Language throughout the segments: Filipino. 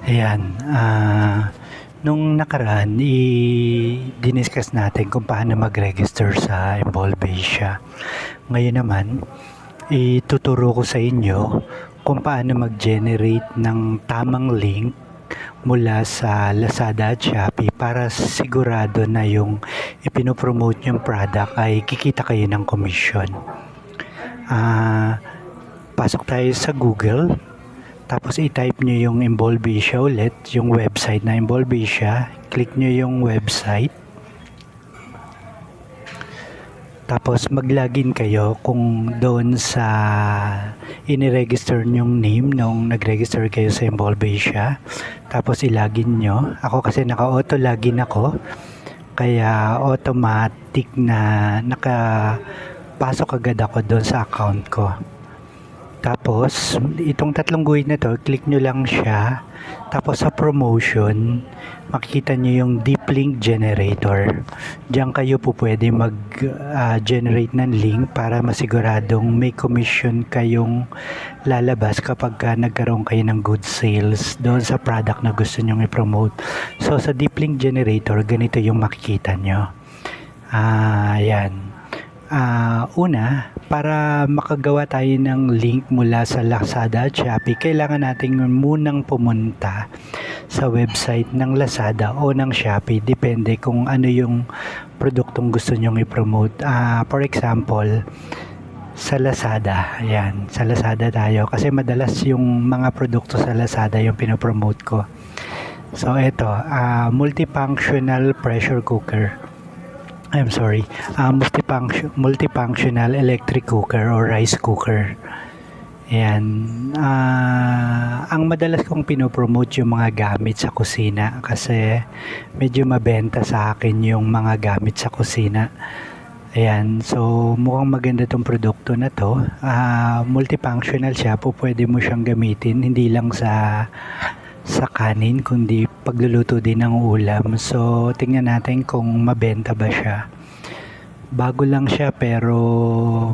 Ayan, nung nakaraan diniscuss natin kung paano mag-register sa Involvesia. Ngayon naman, ituturo ko sa inyo kung paano mag-generate ng tamang link mula sa Lazada at Shopee para sigurado na yung ipinopromote yung product ay kikita kayo ng commission. Pasok tayo sa Google. Tapos i-type nyo yung Involvesia ulit, yung website na Involvesia. Click nyo yung website. Tapos mag-login kayo kung doon sa iniregister nyong name nung nag-register kayo sa Involvesia. Tapos i-login nyo. Ako kasi naka-auto login ako. Kaya automatic na nakapasok agad ako doon sa account ko. Tapos, itong tatlong guhit na to, click nyo lang siya. Tapos sa promotion, makikita nyo yung deep link generator. Diyan kayo po pwede mag-generate ng link para masiguradong may commission kayong lalabas kapag nagkaroon kayo ng good sales doon sa product na gusto nyong i-promote. So sa deep link generator, ganito yung makikita nyo. Ayan. Una, para makagawa tayo ng link mula sa Lazada at Shopee, kailangan natin munang pumunta sa website ng Lazada o ng Shopee. Depende kung ano yung produktong gusto nyong i-promote. For example, sa Lazada. Ayan, sa Lazada tayo. Kasi madalas yung mga produkto sa Lazada yung pinopromote ko. So, ito, multifunctional pressure cooker. Multifunctional electric cooker or rice cooker. Ayan. Ang madalas kong pinopromote yung mga gamit sa kusina kasi medyo mabenta sa akin yung mga gamit sa kusina. Ayan. So, mukhang maganda tong produkto na to. Multifunctional siya. Pwede mo siyang gamitin. Hindi lang sa kanin kundi pagluluto din ng ulam. So tingnan natin kung mabenta ba siya. Bago lang siya pero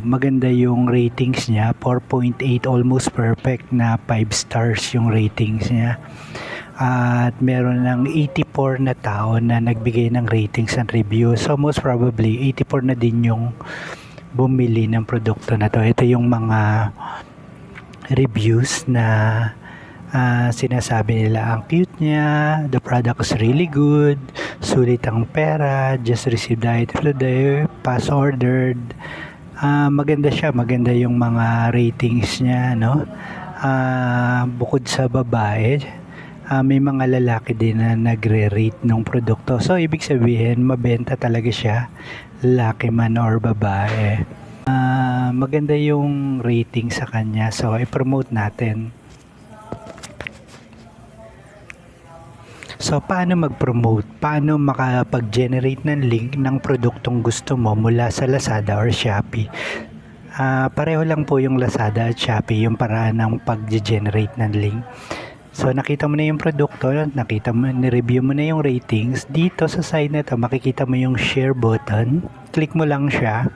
maganda yung ratings niya, 4.8, almost perfect na 5 stars yung ratings niya. At meron ng 84 na tao na nagbigay ng ratings and review. So most probably 84 na din yung bumili ng produkto na to. Ito yung mga reviews na sinasabi nila ang cute niya, the product is really good, sulit ang pera, just received the item today, pass ordered. Maganda siya, maganda yung mga ratings niya, no? Bukod sa babae, may mga lalaki din na nagre-rate ng produkto. So ibig sabihin, mabenta talaga siya, lalaki man or babae. Maganda yung rating sa kanya, so i-promote natin. So, paano mag-promote? Paano makapag-generate ng link ng produktong gusto mo mula sa Lazada or Shopee? Pareho lang po yung Lazada at Shopee, yung paraan ng pag-generate ng link. So, nakita mo na yung produkto, ni-review mo na yung ratings. Dito sa side na to, makikita mo yung share button. Click mo lang siya.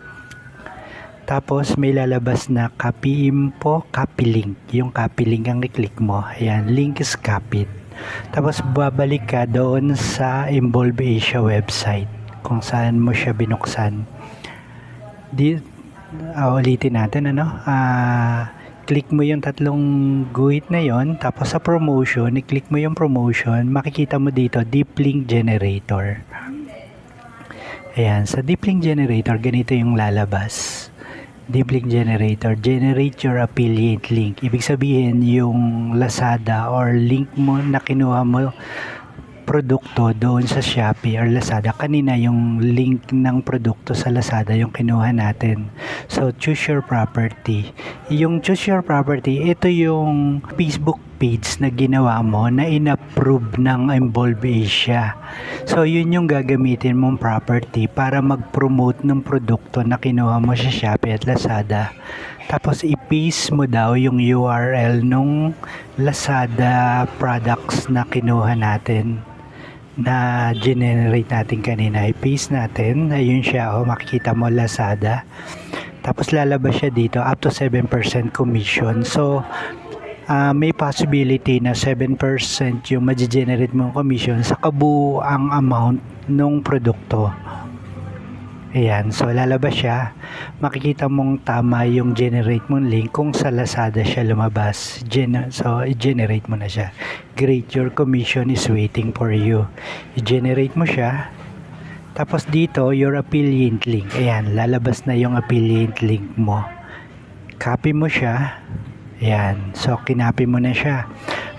Tapos, may lalabas na copy info, copy link. Yung copy link ang i-click mo. Ayan, link is copied. Tapos babalik ka doon sa Involvesia website kung saan mo siya binuksan. Ulitin natin click mo yung tatlong guhit na yon, tapos sa promotion, i-click mo yung promotion, makikita mo dito deep link generator. Ayan, sa deep link generator ganito yung lalabas. Deep link generator, generate your affiliate link. Ibig sabihin yung Lazada or link mo na kinuha mo produkto doon sa Shopee or Lazada. Kanina yung link ng produkto sa Lazada yung kinuha natin. So choose your property. Yung choose your property, ito yung Facebook page na ginawa mo na in-approve ng Involvesia. So yun yung gagamitin mong property para mag-promote ng produkto na kinuha mo sa Shopee at Lazada. Tapos i-paste mo daw yung URL nung Lazada products na kinuha natin, na generate natin kanina. I-paste natin. Ayun siya, makikita mo Lazada. Tapos lalabas siya dito up to 7% commission. So may possibility na 7% yung ma-generate mong commission sa kabuuang amount ng produkto. Ayan, so lalabas siya. Makikita mong tama yung generate mong link kung sa Lazada siya lumabas. So, i-generate mo na siya. Great, your commission is waiting for you. I-generate mo siya. Tapos dito, your affiliate link. Ayan, lalabas na yung affiliate link mo. Copy mo siya. Ayan, so kinopy mo na siya.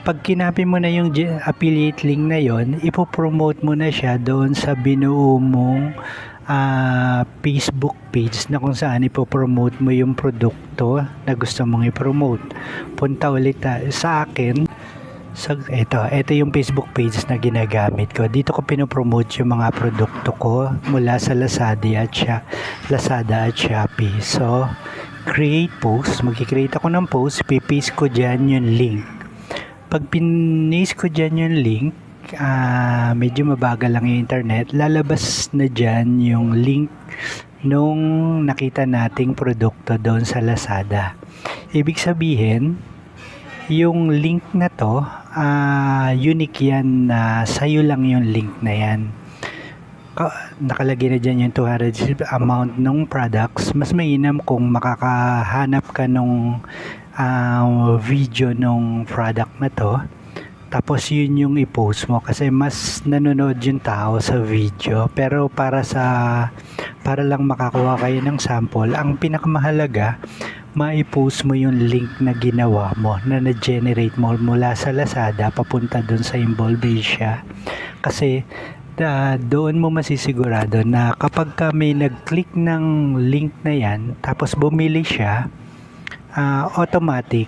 Pag kinopy mo na yung affiliate link na yon, ipopromote mo na siya doon sa binuo mong Facebook page na kung saan ipopromote mo yung produkto na gusto mong ipromote. Punta ulit sa akin. Ito yung Facebook page na ginagamit ko. Dito ko pinopromote yung mga produkto ko mula sa Lazada at Shopee. So, create post. Magkikreate ako ng post. Pipaste ko dyan yung link. Pag pinis ko dyan yung link, medyo mabagal lang yung internet, lalabas na dyan yung link nung nakita nating produkto doon sa Lazada. Ibig sabihin, yung link na to, unique yan na sa'yo lang yung link na yan. Nakalagay na dyan yung 200 amount ng products. Mas mainam kung makakahanap ka nung video nung product na to. Tapos yun yung i-post mo kasi mas nanonood yung tao sa video. Pero para lang makakuha kayo ng sample, ang pinakamahalaga, ma-post mo yung link na ginawa mo, na na-generate mo mula sa Lazada papunta dun sa Involvesia. Kasi doon mo masisigurado na kapag ka may nag-click ng link na yan, tapos bumili siya, automatic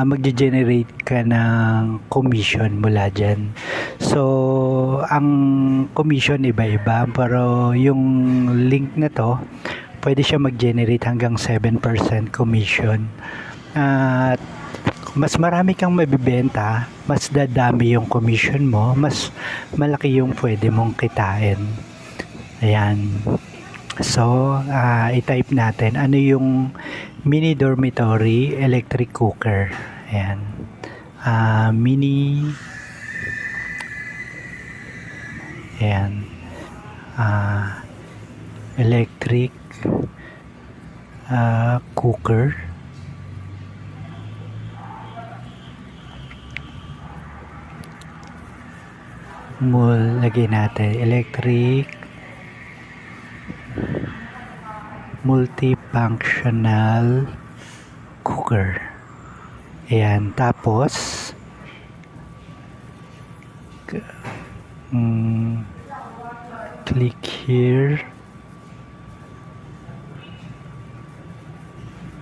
mag-generate ka ng commission mula dyan. So, ang commission iba-iba, pero yung link na to, pwede siya mag-generate hanggang 7% commission. At mas marami kang mabibenta, mas dadami yung commission mo, mas malaki yung pwede mong kitain. Ayan. So, i-type natin ano yung mini dormitory electric cooker. Ayan. Mini ayan. Electric cooker. Lagay natin electric multifunctional cooker. Ayan, tapos click here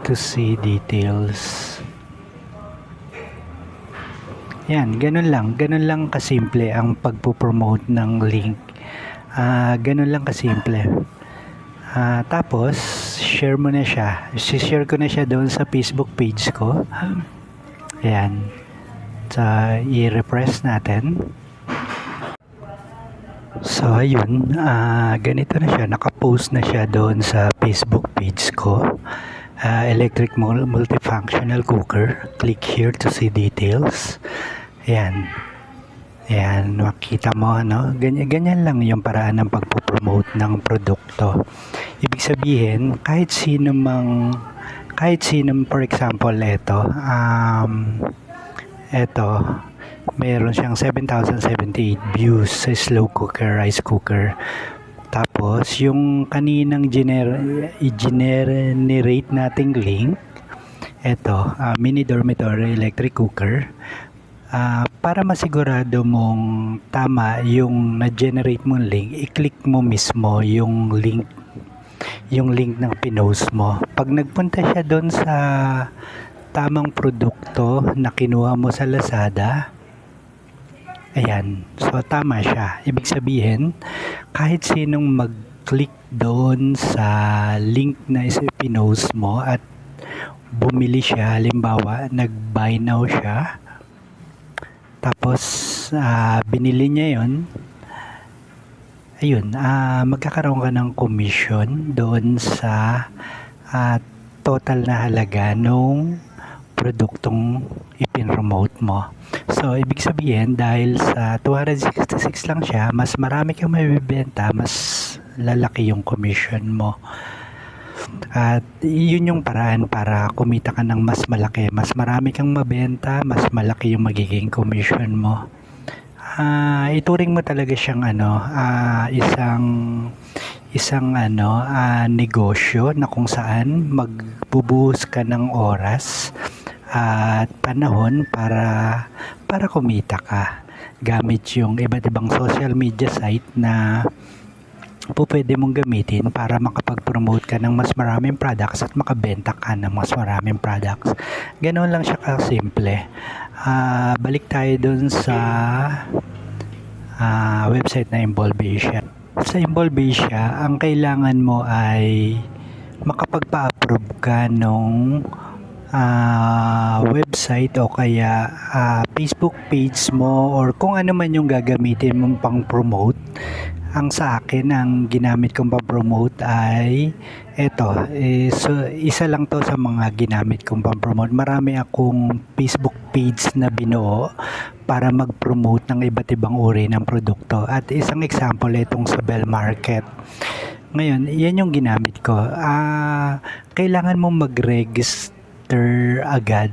to see details. Yan, ganun lang kasimple ang pagpo-promote ng link. Ganun lang kasimple. Tapos, share mo na siya. Share ko na siya doon sa Facebook page ko. Ayan. So, i-refresh natin. So, ayun. Ganito na siya. Nakapost na siya doon sa Facebook page ko. Electric multifunctional cooker. Click here to see details. Ayan. Ayan, makita mo, no? Ganyan lang yung paraan ng pagpo-promote ng produkto. Ibig sabihin, kahit sino, for example, meron siyang 7,078 views sa slow cooker, rice cooker. Tapos, yung kaninang i-generate nating link, mini dormitory electric cooker, para masigurado mong tama yung na-generate mong link, i-click mo mismo yung link ng pinost mo. Pag nagpunta siya doon sa tamang produkto na kinuha mo sa Lazada, ayan, so tama siya. Ibig sabihin, kahit sinong mag-click doon sa link na pinost mo at bumili siya, halimbawa, nag-buy now siya, tapos binili niya yon, ayun, magkakaroon ka ng commission doon sa total na halaga nung produktong ipinromote mo. So, ibig sabihin, dahil sa 266 lang siya, mas marami kang mabibenta, mas lalaki yung commission mo. At yun yung paraan para kumita ka ng mas malaki. Mas marami kang mabenta, mas malaki yung magiging commission mo. Ituring mo talaga siyang isang negosyo na kung saan magbubuhos ka ng oras at panahon para kumita ka gamit yung iba't ibang social media site na pwede mong gamitin para makapag-promote ka ng mas maraming products at makabenta ka ng mas maraming products. Ganoon lang siya kasimple. Balik tayo dun sa website na Involvasia. Sa Involvasia, ang kailangan mo ay makapagpa-approve ka nung website o kaya Facebook page mo or kung ano man yung gagamitin mong pang-promote. Ang sa akin, ang ginamit kong pang-promote ay so isa lang to sa mga ginamit kong pang-promote. Marami akong Facebook page na binuo para mag-promote ng iba't ibang uri ng produkto. At isang example itong sa Bell Market. Ngayon, yan yung ginamit ko. Kailangan mo mag-register agad.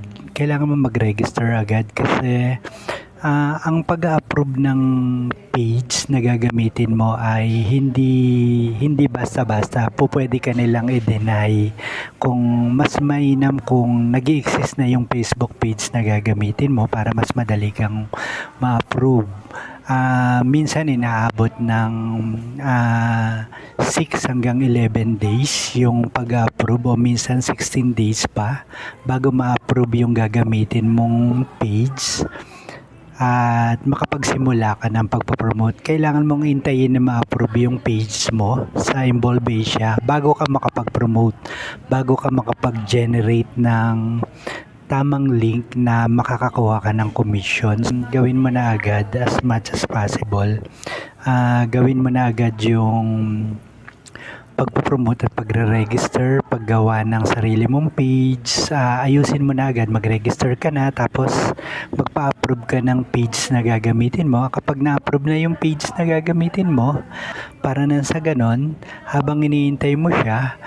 Kasi ang pag-approve ng page na gagamitin mo ay hindi basta-basta. Pwede ka nilang i-deny. Kung mas mainam kung nag-i-exist na yung Facebook page na gagamitin mo para mas madali kang ma-approve. Minsan inaabot ng 6 hanggang 11 days yung pag-approve o minsan 16 days pa bago ma-approve yung gagamitin mong page. At makapagsimula ka ng pagpapromote, kailangan mong hintayin na ma-approve yung page mo sa Involvasia bago ka makapag-promote, bago ka makapag-generate ng tamang link na makakakuha ka ng commissions. Gawin mo na agad as much as possible. Gawin mo na agad yung pagpo-promote at pagre-register, paggawa ng sarili mong page. Ayusin mo na agad, mag-register ka na, tapos magpa-approve ka ng page na gagamitin mo. Kapag na-approve na yung page na gagamitin mo, para nang sa ganon, habang iniintay mo siya,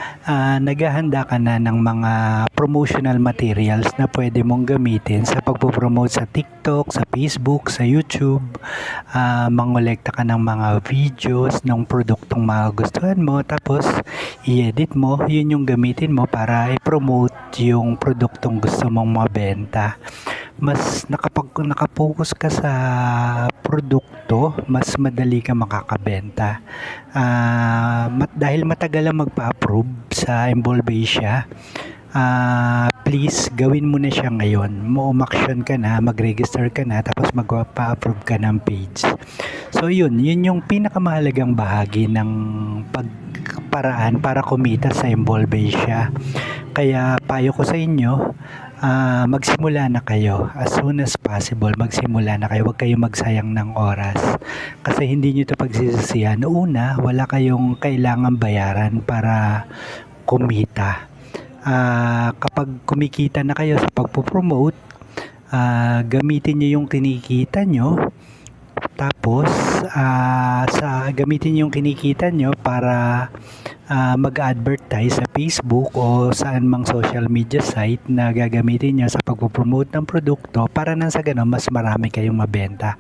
naghahanda ka na ng mga promotional materials na pwede mong gamitin sa pagpo-promote sa TikTok, sa Facebook, sa YouTube. Mangolekta ka ng mga videos ng produktong magugustuhan mo, tapos i-edit mo, yun yung gamitin mo para i-promote yung produktong gusto mong mabenta. Mas nakapokus ka sa produkto, mas madali ka makakabenta. Dahil matagal ang magpa-approve sa Involvasia, please gawin mo na siya ngayon. Umaksyon ka na, mag-register ka na, tapos magpa-approve ka ng page. So yun yung pinakamahalagang bahagi ng pagparaan para kumita sa Involvasia. Kaya payo ko sa inyo, magsimula na kayo as soon as possible. Magsimula na kayo, huwag kayong magsayang ng oras kasi hindi nyo ito pagsisisihan. Una, wala kayong kailangan bayaran para kumita. Kapag kumikita na kayo sa pagpo-promote, gamitin nyo yung kinikita nyo, tapos gamitin yung kinikita nyo para mag-advertise sa Facebook o saan mang social media site na gagamitin nyo sa pagpo-promote ng produkto para nang sa ganun mas marami kayong mabenta.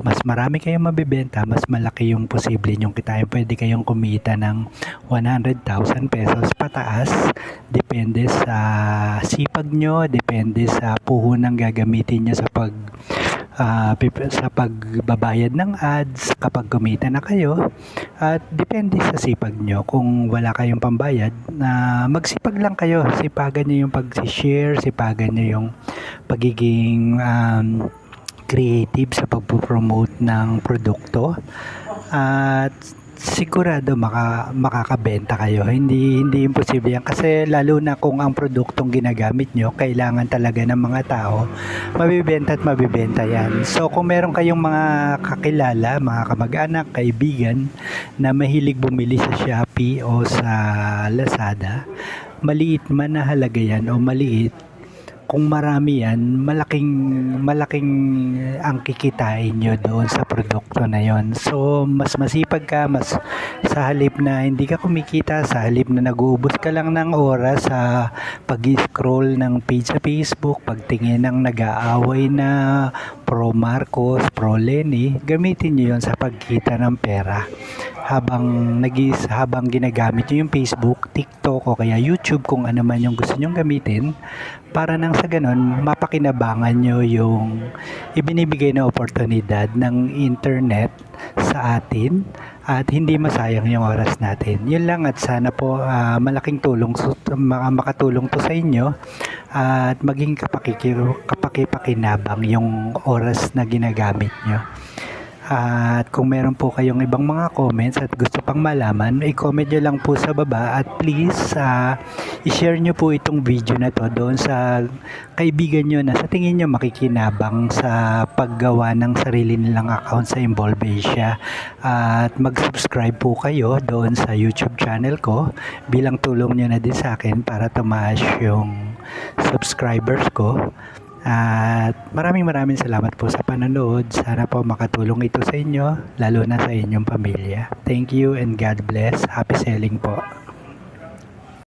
Mas marami kayong mabibenta, mas malaki yung posible nyong kitain. Pwede kayong kumita ng 100,000 pesos pataas. Depende sa sipag nyo, depende sa puhunang gagamitin nyo sa pagbabayad ng ads kapag kumita na kayo, at depende sa sipag nyo. Kung wala kayong pambayad, magsipag lang kayo, sipagan nyo yung pag-share, sipagan nyo yung pagiging creative sa pagpo-promote ng produkto, at sigurado makakabenta kayo. Hindi imposible yan kasi lalo na kung ang produktong ginagamit nyo kailangan talaga ng mga tao, mabibenta at mabibenta yan. So kung meron kayong mga kakilala, mga kamag-anak, kaibigan na mahilig bumili sa Shopee o sa Lazada, maliit man na halaga yan o maliit, kung marami yan, malaking ang kikitain nyo doon sa produkto na yon. So, mas masipag ka, mas sa halip na hindi ka kumikita, sa halip na nag-uubos ka lang ng oras sa pag-scroll ng page sa Facebook, pagtingin ng nag-aaway na pro Marcos, pro Lenny, gamitin nyo yon sa pagkita ng pera habang ginagamit nyo yung Facebook, TikTok o kaya YouTube kung ano man yung gusto nyong gamitin para nang sa ganon mapakinabangan nyo yung ibinibigay na oportunidad ng internet sa atin at hindi masayang yung oras natin. Yun lang at sana po malaking tulong makatulong to sa inyo at maging kapakipakinabang yung oras na ginagamit nyo. At kung meron po kayong ibang mga comments at gusto pang malaman, i-comment nyo lang po sa baba at please i-share nyo po itong video na to doon sa kaibigan nyo na sa tingin nyo makikinabang sa paggawa ng sarili nilang account sa Involve Asia. At mag-subscribe po kayo doon sa YouTube channel ko bilang tulong nyo na din sa akin para tumaas yung subscribers ko. At maraming salamat po sa panonood. Sana po makatulong ito sa inyo, lalo na sa inyong pamilya. Thank you and God bless. Happy selling po.